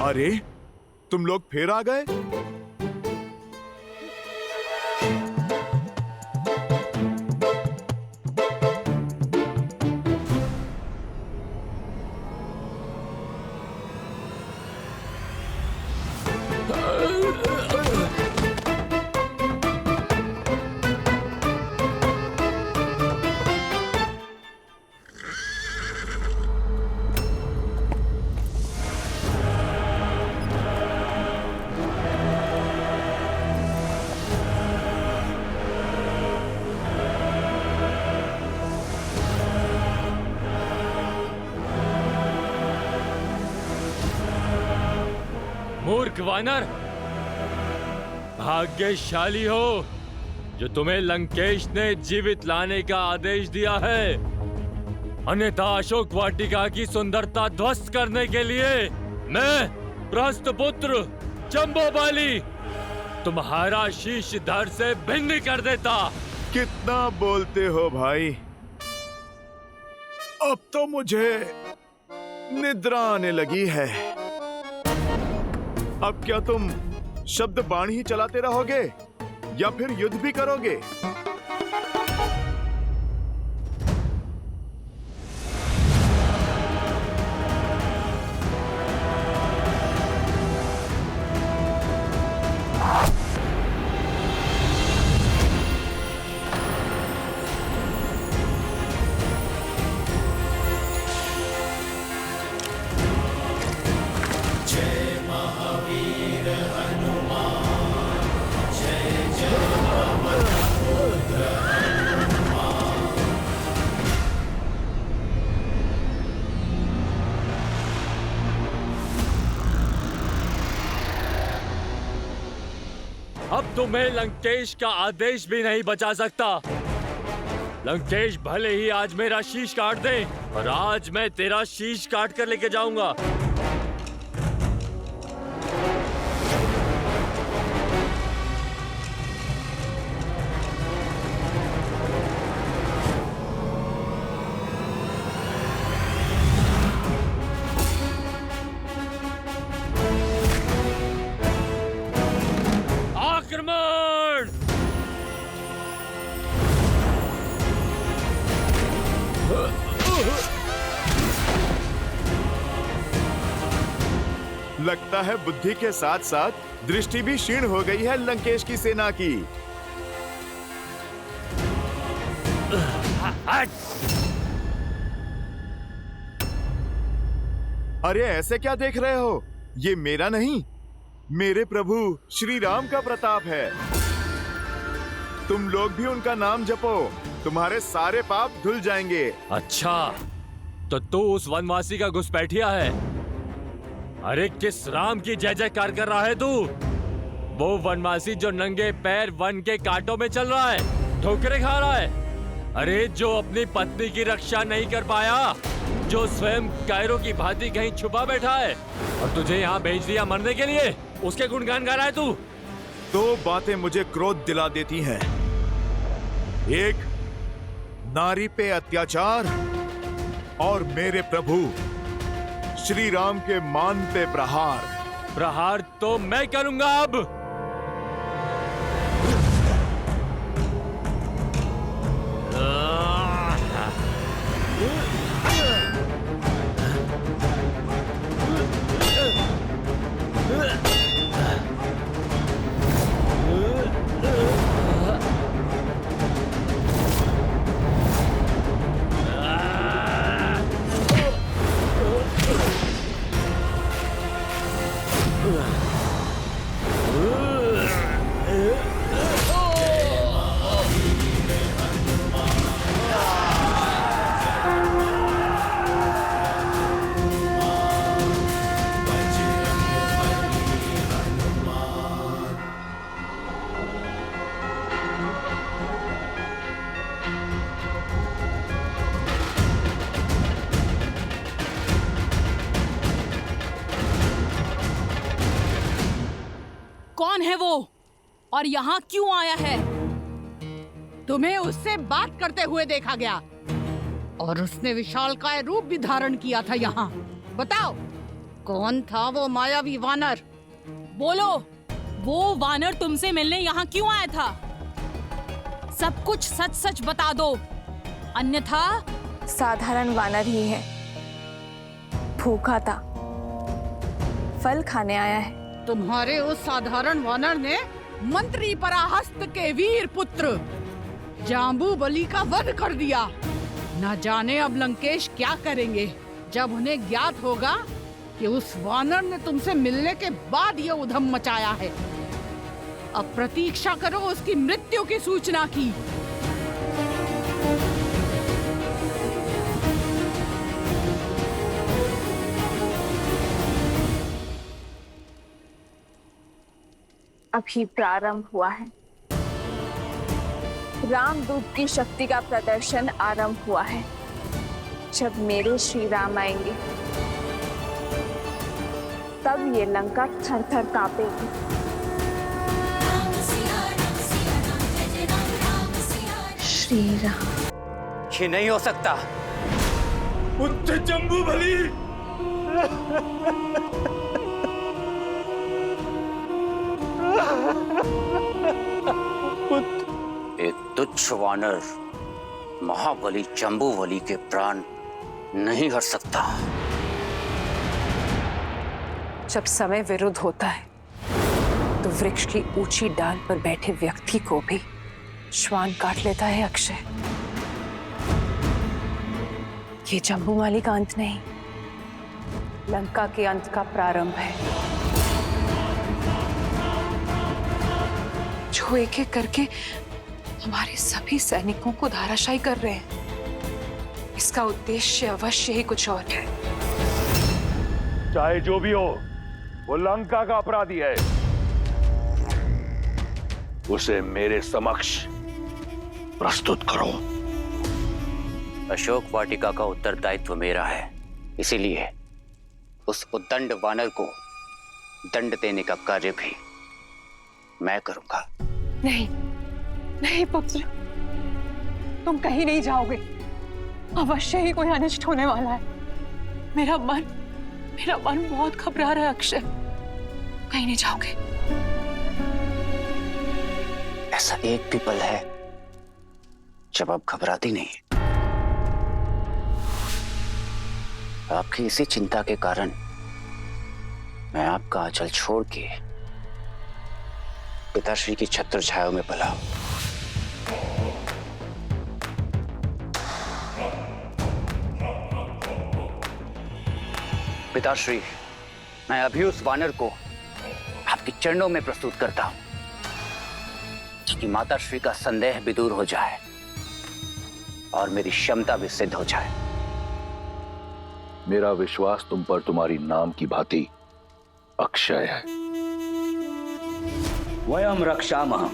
अरे, तुम लोग फिर आ गए? मूर्ख वानर, भाग्यशाली हो जो तुम्हें लंकेश ने जीवित लाने का आदेश दिया है, अन्यथा अशोक वाटिका की सुंदरता ध्वस्त करने के लिए मैं प्रस्थपुत्र जम्बोबाली तुम्हारा शीश धड़ से भिन्न कर देता। कितना बोलते हो भाई, अब तो मुझे निद्रा आने लगी है। अब क्या तुम शब्द बाण ही चलाते रहोगे या फिर युद्ध भी करोगे? अब तुम्हें लंकेश का आदेश भी नहीं बचा सकता। लंकेश भले ही आज मेरा शीश काट दे, पर आज मैं तेरा शीश काट कर लेके जाऊंगा। आक्रमण! लगता है बुद्धि के साथ साथ दृष्टि भी क्षीण हो गई है लंकेश की सेना की। अरे ऐसे क्या देख रहे हो? ये मेरा नहीं, मेरे प्रभु श्री राम का प्रताप है। तुम लोग भी उनका नाम जपो, तुम्हारे सारे पाप धुल जाएंगे। अच्छा, तो तू उस वनवासी का घुसपैठिया है? अरे किस राम की जय जयकार कर रहा है तू? वो वनवासी जो नंगे पैर वन के कांटों में चल रहा है, ठोकरें खा रहा है। अरे जो अपनी पत्नी की रक्षा नहीं कर पाया, जो स्वयं कायरों की भांति कहीं छुपा बैठा है और तुझे यहाँ भेज दिया मरने के लिए, उसके गुणगान गा रहा है तू। दो बातें मुझे क्रोध दिला देती हैं। एक, नारी पे अत्याचार, और मेरे प्रभु श्री राम के मान पे प्रहार। प्रहार तो मैं करूंगा अब। कौन है वो और यहाँ क्यों आया है? तुम्हें उससे बात करते हुए देखा गया और उसने विशालकाय रूप भी धारण किया था। यहाँ बताओ, कौन था वो मायावी वानर? बोलो, वो वानर तुमसे मिलने यहाँ क्यों आया था? सब कुछ सच सच बता दो, अन्यथा। साधारण वानर ही है, भूखा था, फल खाने आया है। तुम्हारे उस साधारण वानर ने मंत्री पराहस्त के वीर पुत्र जाम्बूबली का वध कर दिया। न जाने अब लंकेश क्या करेंगे जब उन्हें ज्ञात होगा कि उस वानर ने तुमसे मिलने के बाद ये उधम मचाया है। अब प्रतीक्षा करो उसकी मृत्यु की सूचना की। अभी प्रारंभ हुआ है। रामदूत की शक्ति का प्रदर्शन आरंभ हुआ है। जब मेरे श्री राम आएंगे तब ये लंका थर थर कांपेगी। श्री राम। ये नहीं हो सकता। पुत्र जम्बूबली, एक तुच्छ वानर महाबली जम्बूबली के प्राण नहीं हर सकता। जब समय विरुद्ध होता है तो वृक्ष की ऊंची डाल पर बैठे व्यक्ति को भी श्वान काट लेता है अक्षय। ये जम्बूमाली का अंत नहीं, लंका के अंत का प्रारंभ है, जो एक एक करके हमारे सभी सैनिकों को धाराशायी कर रहे हैं। इसका उद्देश्य अवश्य ही कुछ और है। चाहे जो भी हो, वो लंका का अपराधी है। उसे मेरे समक्ष प्रस्तुत करो। अशोक वाटिका का उत्तरदायित्व मेरा है, इसीलिए उस उद्दंड वानर को दंड देने का कार्य भी मैं करूंगा। नहीं, नहीं पुत्र, तुम कहीं नहीं जाओगे। अवश्य ही कोई अनिष्ट होने वाला है। मेरा मन बहुत घबरा रहा है अक्षय। कहीं नहीं जाओगे। ऐसा एक भी पल है जब आप घबराती नहीं। आपकी इसी चिंता के कारण मैं आपका आंचल छोड़ के पिताश्री की छत्र छाया में पला। पिताश्री, मैं अभी उस वानर को आपके चरणों में प्रस्तुत करता हूं, ताकि माताश्री का संदेह भी दूर हो जाए और मेरी क्षमता भी सिद्ध हो जाए। मेरा विश्वास तुम पर तुम्हारी नाम की भांति अक्षय है। वयम रक्षामः।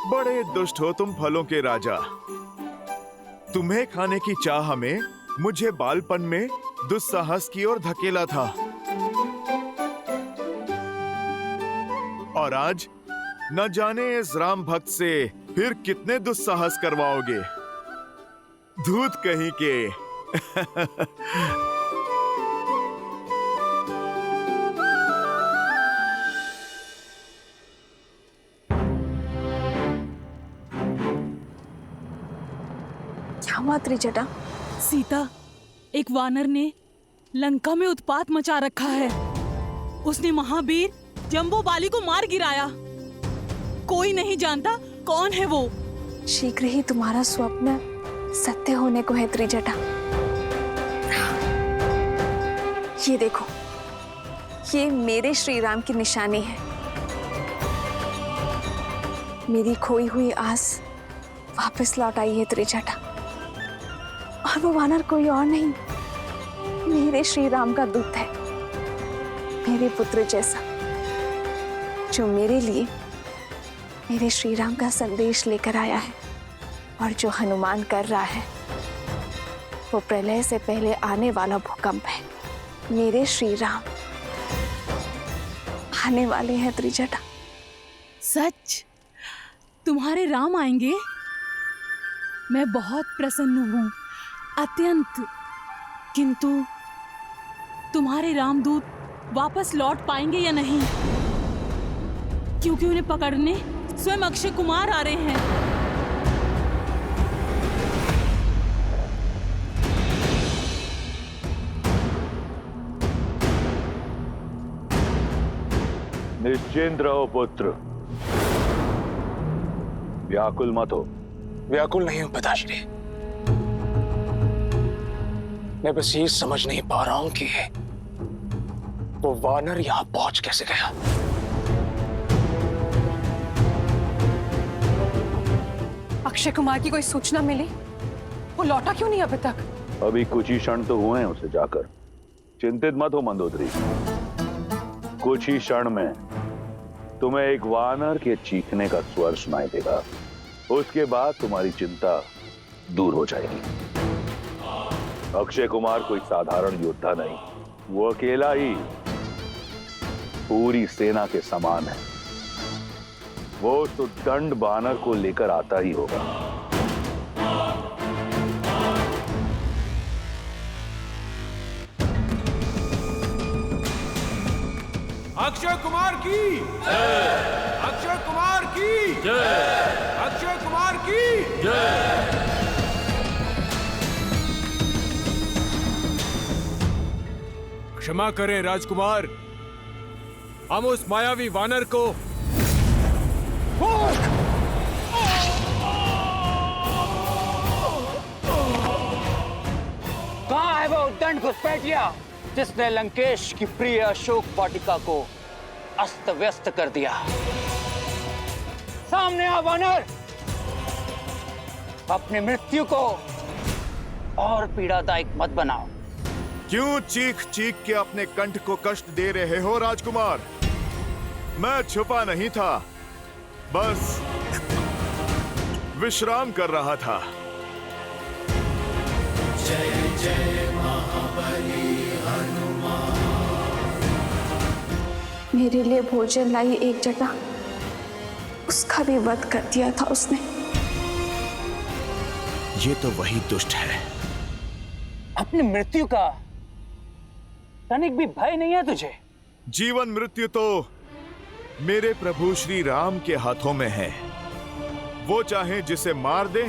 बड़े दुष्ट हो तुम फलों के राजा। तुम्हें खाने की चाह में मुझे बालपन में दुस्साहस की ओर धकेला था, और आज न जाने इस राम भक्त से फिर कितने दुस्साहस करवाओगे। धूत कहीं के। त्रिजटा, सीता, एक वानर ने लंका में उत्पात मचा रखा है। उसने महावीर जम्बूबाली को मार गिराया। कोई नहीं जानता कौन है वो। शीघ्र ही तुम्हारा स्वप्न सत्य होने को है त्रिजटा। ये देखो, ये मेरे श्री राम की निशानी है। मेरी खोई हुई आस वापस लौट आई है त्रिजटा। और वो वानर कोई और नहीं, मेरे श्री राम का दूत है। मेरे पुत्र जैसा, जो मेरे लिए मेरे श्री राम का संदेश लेकर आया है, और जो हनुमान कर रहा है वो प्रलय से पहले आने वाला भूकंप है। मेरे श्री राम आने वाले हैं त्रिजटा। सच? तुम्हारे राम आएंगे? मैं बहुत प्रसन्न हूँ, अत्यंत। किंतु तुम्हारे रामदूत वापस लौट पाएंगे या नहीं? क्योंकि उन्हें पकड़ने स्वयं अक्षय कुमार आ रहे हैं। निश्चिंत रहो पुत्र, व्याकुल मत हो। व्याकुल नहीं हूं पिताश्री, मैं बस ये समझ नहीं पा रहा हूं कि वो वानर यहां पहुंच कैसे गया। अक्षय कुमार की कोई सूचना मिली? वो लौटा क्यों नहीं अभी तक? अभी कुछ ही क्षण तो हुए हैं उसे जाकर। चिंतित मत हो मंदोदरी, कुछ ही क्षण में तुम्हें एक वानर के चीखने का स्वर सुनाई देगा। उसके बाद तुम्हारी चिंता दूर हो जाएगी। अक्षय कुमार कोई साधारण योद्धा नहीं, वो अकेला ही पूरी सेना के समान है। वो तो दंड बानर को लेकर आता ही होगा। अक्षय कुमार की जय! अक्षय कुमार की जय! अक्षय कुमार की जय! क्षमा करें राजकुमार, हम उस मायावी वानर को कहाँ है वो उद्दंड घुसपैठिया जिसने लंकेश की प्रिय अशोक वाटिका को अस्त व्यस्त कर दिया? सामने आ वानर, अपनी मृत्यु को और पीड़ादायक मत बनाओ। क्यों चीख चीख के अपने कंठ को कष्ट दे रहे हो राजकुमार? मैं छुपा नहीं था, बस विश्राम कर रहा था। जय जय महाबली हनुमान। मेरे लिए भोजन लाई एक जटा, उसका भी वध कर दिया था उसने। ये तो वही दुष्ट है। अपनी मृत्यु का तनिक भी भय नहीं है तुझे? जीवन मृत्यु तो मेरे प्रभु श्री राम के हाथों में है। वो चाहे जिसे मार दे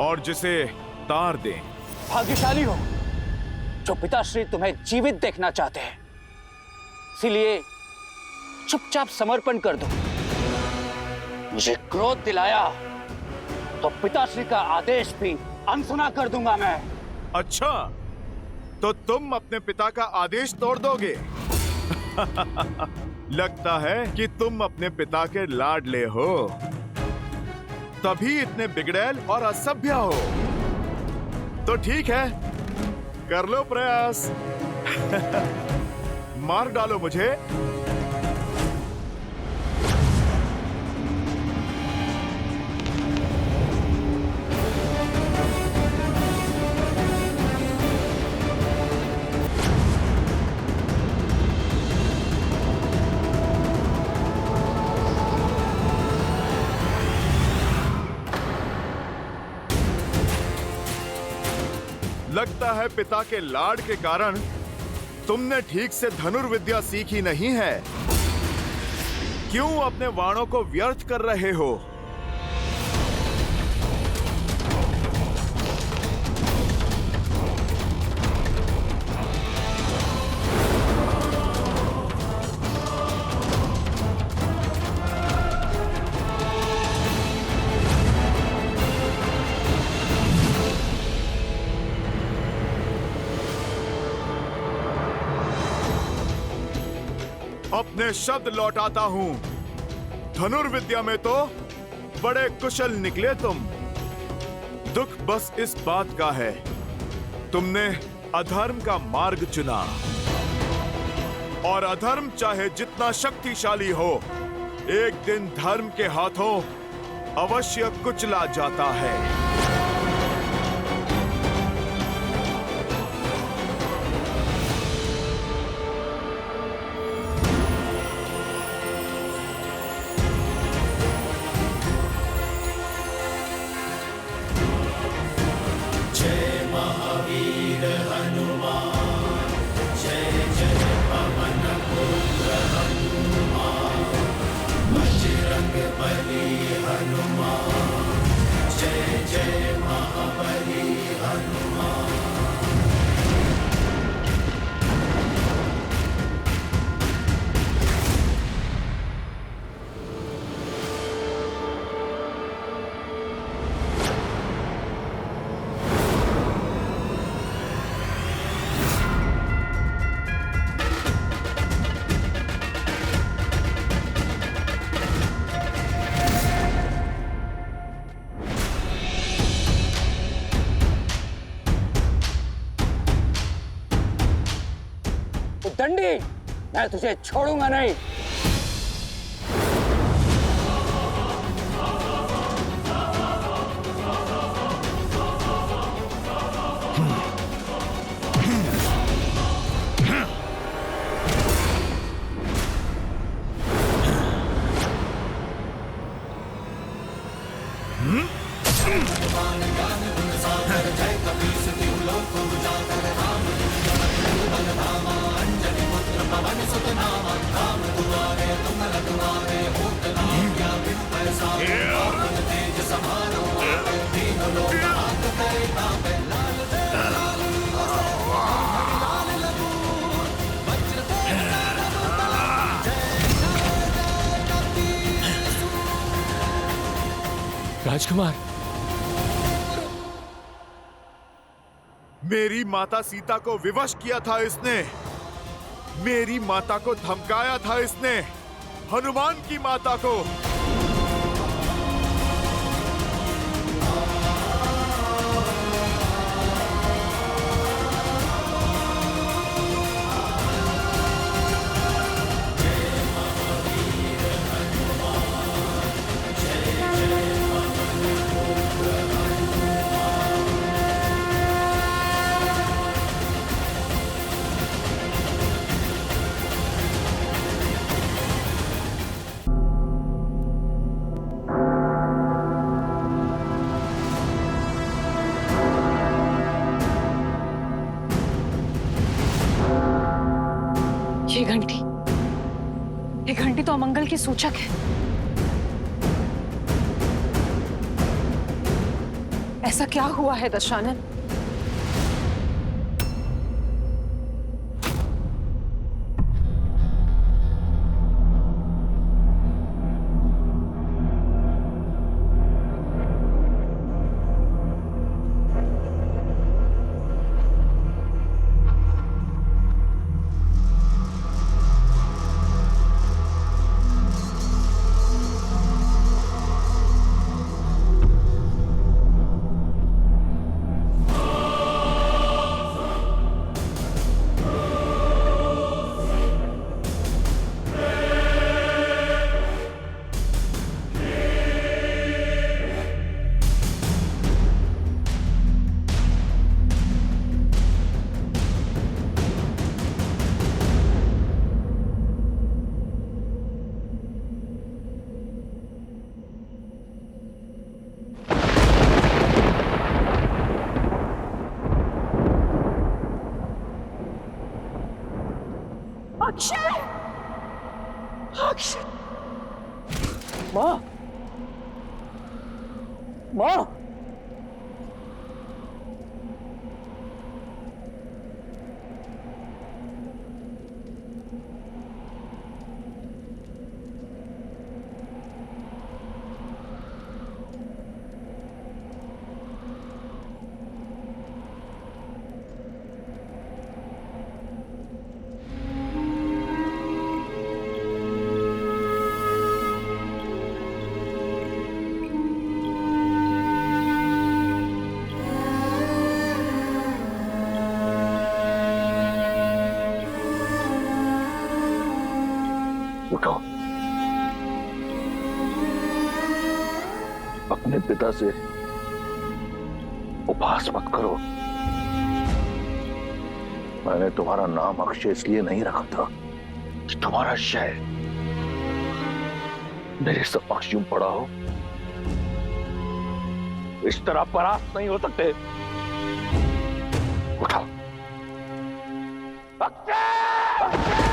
और जिसे तार दे। भाग्यशाली हो जो पिताश्री तुम्हें जीवित देखना चाहते हैं, इसीलिए चुपचाप समर्पण कर दो। मुझे क्रोध दिलाया तो पिताश्री का आदेश भी अनसुना कर दूंगा मैं। अच्छा, तो तुम अपने पिता का आदेश तोड़ दोगे? लगता है कि तुम अपने पिता के लाडले हो, तभी इतने बिगड़ैल और असभ्य हो। तो ठीक है, कर लो प्रयास। मार डालो मुझे। लगता है पिता के लाड के कारण तुमने ठीक से धनुर्विद्या सीखी नहीं है। क्यों अपने बाणों को व्यर्थ कर रहे हो? अपने शब्द लौटाता हूं। धनुर्विद्या में तो बड़े कुशल निकले तुम। दुख बस इस बात का है, तुमने अधर्म का मार्ग चुना। और अधर्म चाहे जितना शक्तिशाली हो, एक दिन धर्म के हाथों अवश्य कुचला जाता है। दंडी, मैं तुझे छोड़ूंगा नहीं। राजकुमार, मेरी माता सीता को विवश किया था इसने, मेरी माता को धमकाया था इसने, हनुमान की माता को। ये घंटी तो अमंगल की सूचक है। ऐसा क्या हुआ है दशानन? अक्षय! अक्षय! माँ! माँ! उठो, अपने पिता से उपहास मत करो। मैंने तुम्हारा नाम अक्षय इसलिए नहीं रखा था कि तुम्हारा शय मेरे समक्ष यूं पड़ा हो। इस तरह परास्त नहीं हो सकते। उठो। अक्षय!